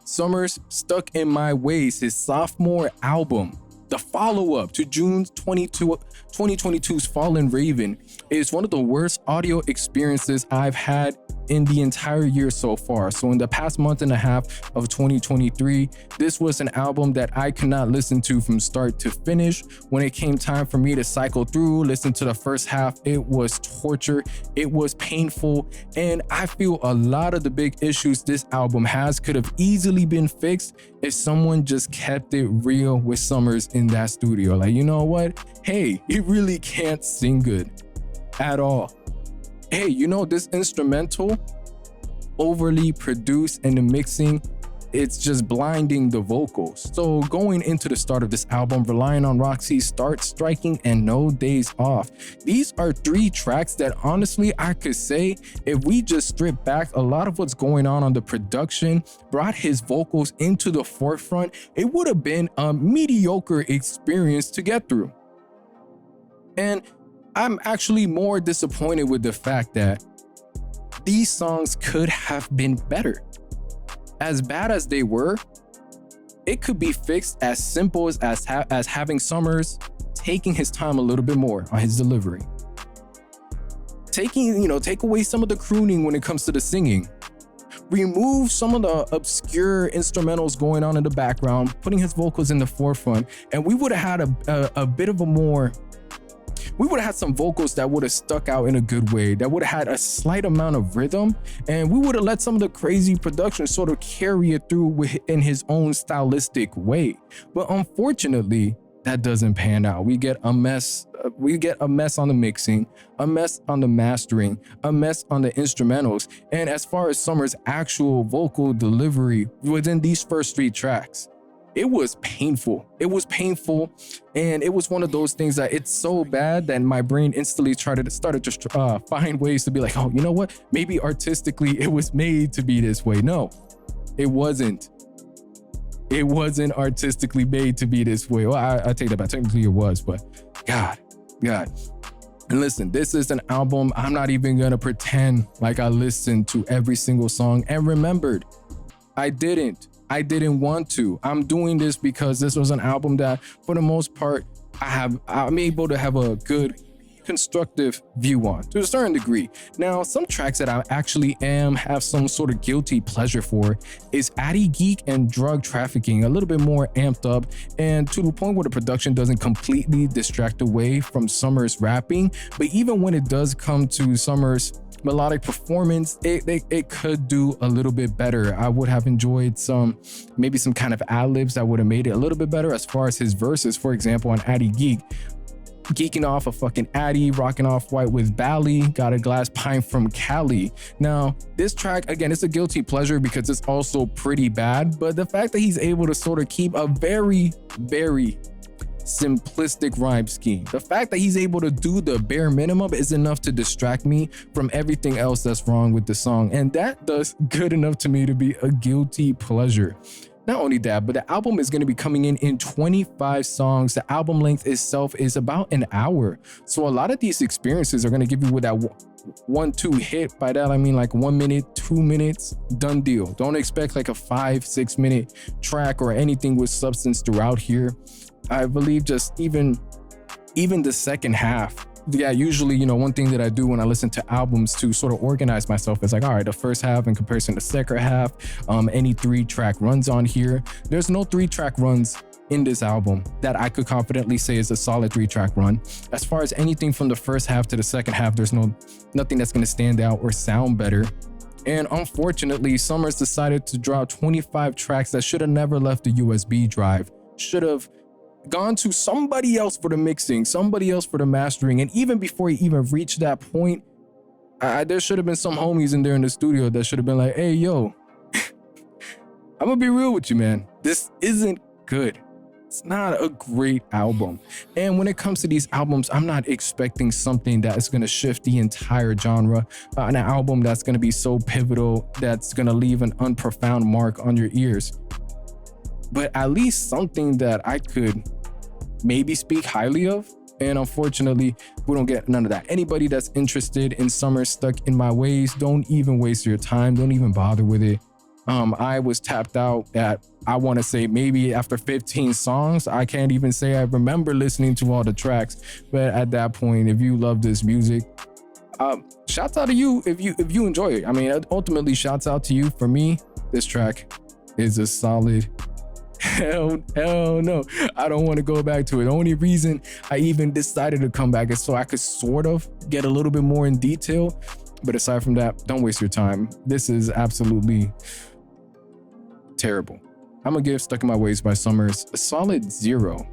Summrs Stuck in My Ways, his sophomore album. The follow-up to June 2022's Fallen Raven is one of the worst audio experiences I've had in the entire year so far. So in the past month and a half of 2023, this was an album that I could not listen to from start to finish. When it came time for me to cycle through, listen to the first half, it was torture, it was painful, and I feel a lot of the big issues this album has could have easily been fixed if someone just kept it real with Summrs in that studio. Like, you know what? Hey, he really can't sing good at all. Hey, you know, this instrumental, overly produced, and the mixing, it's just blinding the vocals. So going into the start of this album, relying on Roxy's Start Striking and No Days Off. These are 3 tracks that honestly I could say, if we just strip back a lot of what's going on the production, brought his vocals into the forefront, it would have been a mediocre experience to get through. And I'm actually more disappointed with the fact that these songs could have been better. As bad as they were, it could be fixed as simple as having Summrs taking his time a little bit more on his delivery. Take away some of the crooning when it comes to the singing. Remove some of the obscure instrumentals going on in the background, putting his vocals in the forefront, and we would have had a bit of a more... We would have had some vocals that would have stuck out in a good way, that would have had a slight amount of rhythm, and we would have let some of the crazy production sort of carry it through in his own stylistic way. But unfortunately, that doesn't pan out. We get a mess. We get a mess on the mixing, a mess on the mastering, a mess on the instrumentals. And as far as Summrs' actual vocal delivery within these first 3 tracks, it was painful. It was painful, and it was one of those things that it's so bad that my brain instantly started to find ways to be like, oh, you know what? Maybe artistically it was made to be this way. No, it wasn't. It wasn't artistically made to be this way. Well, I take that back. Technically it was, but God. And listen, this is an album I'm not even gonna pretend like I listened to every single song and remembered. I didn't want to. I'm doing this because this was an album that, for the most part, I'm able to have a good, constructive view on to a certain degree. Now, some tracks that I actually have some sort of guilty pleasure for is Addy Geek and Drug Trafficking, a little bit more amped up, and to the point where the production doesn't completely distract away from Summrs' rapping. But even when it does come to Summrs' melodic performance, it could do a little bit better. I would have enjoyed maybe some kind of ad-libs that would have made it a little bit better. As far as his verses, for example, on Addy Geek, geeking off a fucking Addy, rocking off white with Bally, got a glass pint from Cali. Now, this track, again, it's a guilty pleasure because it's also pretty bad, but the fact that he's able to sort of keep a very, very simplistic rhyme scheme, the fact that he's able to do the bare minimum is enough to distract me from everything else that's wrong with the song, and that does good enough to me to be a guilty pleasure. Not only that, but the album is going to be coming in 25 songs. The album length itself is about an hour, so a lot of these experiences are going to give you with that 1-2 hit. By that I mean like 1 minute, 2 minutes, done deal. Don't expect like a 5-6 minute track or anything with substance throughout here. I believe just even the second half. Yeah, usually, one thing that I do when I listen to albums to sort of organize myself is like, all right, the first half in comparison to the second half, any 3-track runs on here. There's no 3-track runs in this album that I could confidently say is a solid 3-track run. As far as anything from the first half to the second half, there's nothing that's going to stand out or sound better. And unfortunately, Summrs decided to drop 25 tracks that should have never left the USB drive, should have gone to somebody else for the mixing, somebody else for the mastering. And even before he even reached that point, there should have been some homies in there in the studio that should have been like, hey, yo, I'm gonna be real with you, man. This isn't good. It's not a great album. And when it comes to these albums, I'm not expecting something that is going to shift the entire genre, an album that's going to be so pivotal, that's going to leave an unprofound mark on your ears. But at least something that I could maybe speak highly of. And unfortunately, we don't get none of that. Anybody that's interested in Summrs Stuck in My Ways, don't even waste your time. Don't even bother with it. I was tapped out at, I want to say maybe after 15 songs. I can't even say I remember listening to all the tracks, but at that point, if you love this music, shouts out to you if you enjoy it. I mean, ultimately, shouts out to you. For me, this track is a solid. Hell no. I don't want to go back to it. The only reason I even decided to come back is so I could sort of get a little bit more in detail. But aside from that, don't waste your time. This is absolutely terrible. I'm gonna give Stuck in My Ways by Summrs a solid 0.